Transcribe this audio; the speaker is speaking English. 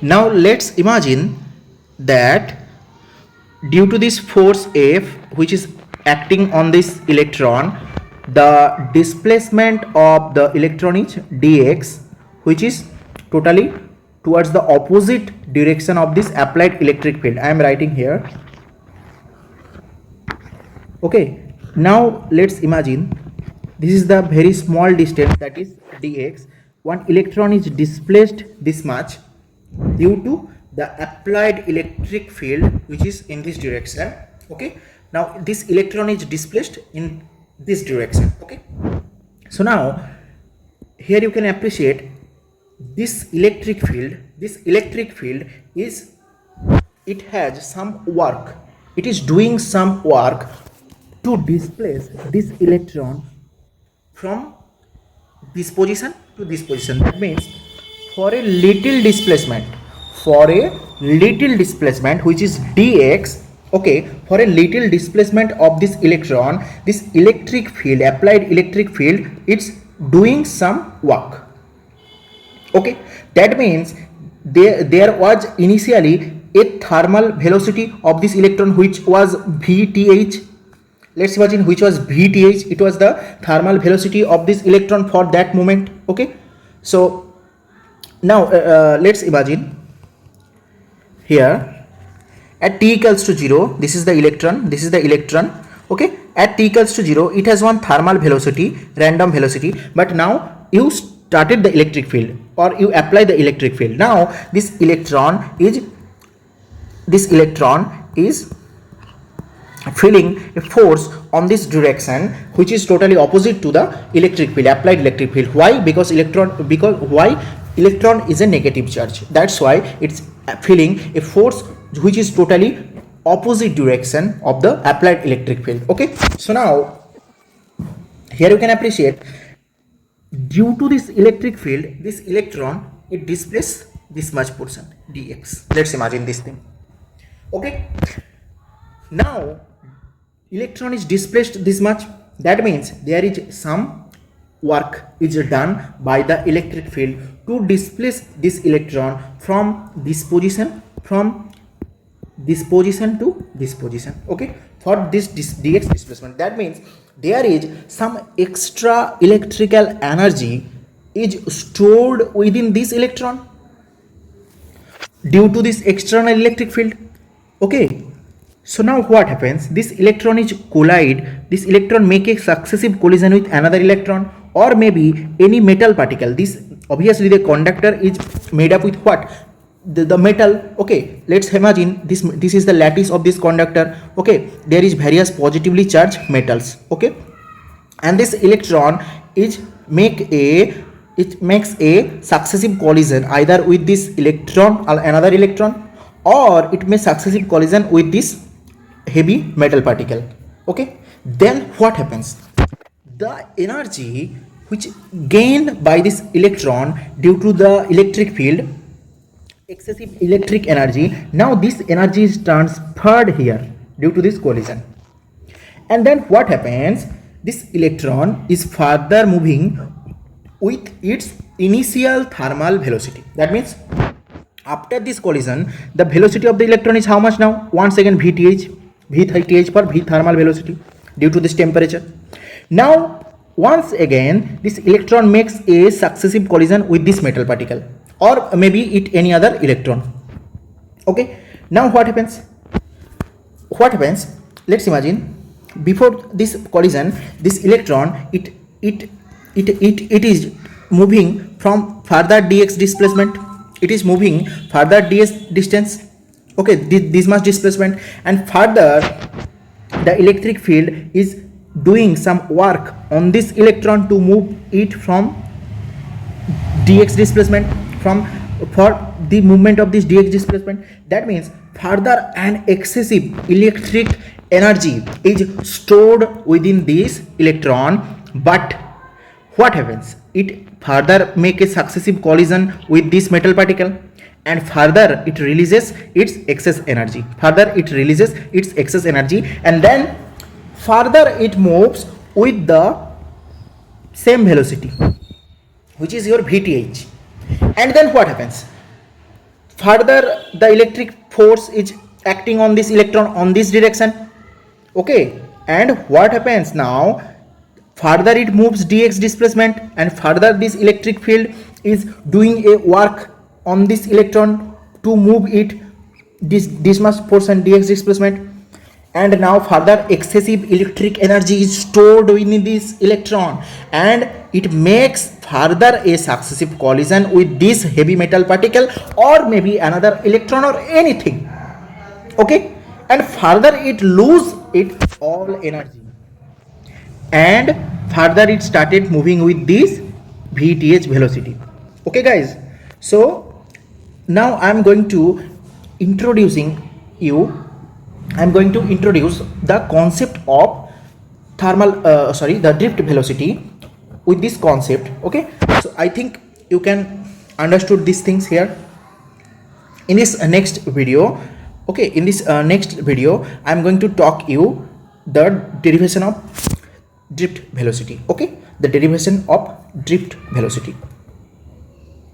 Now let's imagine that due to this force F which is acting on this electron, the displacement of the electron is dx, which is totally towards the opposite direction of this applied electric field. I am writing here. Okay, now let's imagine this is the very small distance, that is dx. One electron is displaced this much due to the applied electric field which is in this direction. Okay, now this electron is displaced in this direction. Okay, so now here you can appreciate this electric field. This electric field is, it has some work, it is doing some work to displace this electron from this position to this position. That means for a little displacement, which is dx, okay, for a little displacement of this electron, this electric field, applied electric field, it's doing some work. Okay, that means there was initially a thermal velocity of this electron which was Vth. Let's imagine which was Vth. It was the thermal velocity of this electron for that moment. Okay, so now let's imagine here at t equals to 0, this is the electron, okay, at t equals to 0 it has one thermal velocity, random velocity, but now you started the electric field or you apply the electric field. Now this electron is feeling a force on this direction which is totally opposite to the electric field, applied electric field. Why? Because electron is a negative charge. That's why it's feeling a force which is totally opposite direction of the applied electric field. Okay, so now here you can appreciate, due to this electric field, this electron, it displaces this much portion dx. Let's imagine this thing. Okay, now electron is displaced this much. That means there is some work is done by the electric field to displace this electron from this position to this position. Okay, for this dx displacement. That means there is some extra electrical energy is stored within this electron due to this external electric field. Okay, so now what happens? This electron is collide. This electron make a successive collision with another electron or maybe any metal particle. This obviously the conductor is made up with what? The metal. Okay, let's imagine this is the lattice of this conductor. Okay, there is various positively charged metals. Okay, and this electron makes a successive collision either with this electron or another electron, or it may successive collision with this heavy metal particle. Okay, then what happens? The energy which gained by this electron due to the electric field, excessive electric energy, now this energy is transferred here due to this collision. And then what happens? This electron is further moving with its initial thermal velocity. That means after this collision, the velocity of the electron is how much now? Once again Vth for V thermal velocity due to this temperature. Now once again this electron makes a successive collision with this metal particle or maybe any other electron. Okay, now what happens? Let's imagine before this collision, this electron it is moving from further dx displacement. It is moving further dx distance. Okay, this much displacement, and further the electric field is doing some work on this electron to move it from dx displacement for the movement of this dx displacement. That means further an excessive electric energy is stored within this electron, but what happens? It further make a successive collision with this metal particle, and further it releases its excess energy. And then further it moves with the same velocity, which is your Vth. And then what happens? further the electric force is acting on this electron on this direction. Okay, and what happens now, further it moves dx displacement, and further this electric field is doing a work on this electron to move it this much portion dx displacement, and now further excessive electric energy is stored within this electron, and it makes further a successive collision with this heavy metal particle or maybe another electron or anything. Okay, and further it lose its all energy, and further it started moving with this vth velocity. Okay guys, so now I'm going to introducing you, I'm going to introduce the concept of the drift velocity with this concept. Okay, so I think you can understood these things here. In this next video, okay, in this next video I'm going to talk you the derivation of drift velocity. Okay, the derivation of drift velocity.